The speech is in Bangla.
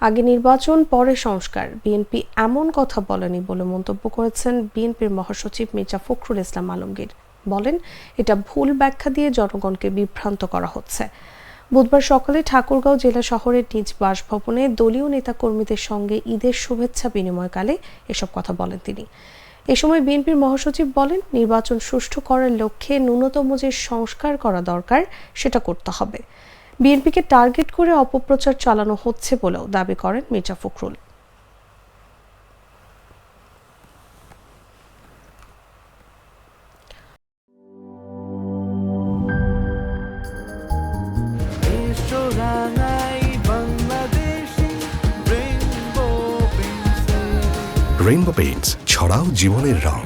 আগে নির্বাচন পরে সংস্কার, বিএনপি এমন কথা বলেনি বলে মন্তব্য করেছেন বিএনপির মহাসচিব মির্জা ফখরুল ইসলাম আলমগীর। বলেন, এটা ভুল ব্যাখ্যা দিয়ে জনগণকে বিভ্রান্ত করা হচ্ছে। বুধবার সকালে ঠাকুরগাঁও জেলা শহরের নিজ বাসভবনে দলীয় নেতাকর্মীদের সঙ্গে ঈদের শুভেচ্ছা বিনিময়কালে এসব কথা বলেন তিনি। এ সময় বিএনপির মহাসচিব বলেন, নির্বাচন সুষ্ঠু করার লক্ষ্যে ন্যূনতম যে সংস্কার করা দরকার সেটা করতে হবে। বিএনপিকে টার্গেট করে অপপ্রচার চালানো হচ্ছে বলেও দাবি করেন মির্জা ফখরুল। রেইনবো পেইন্টস, ছড়াও জীবনের রং।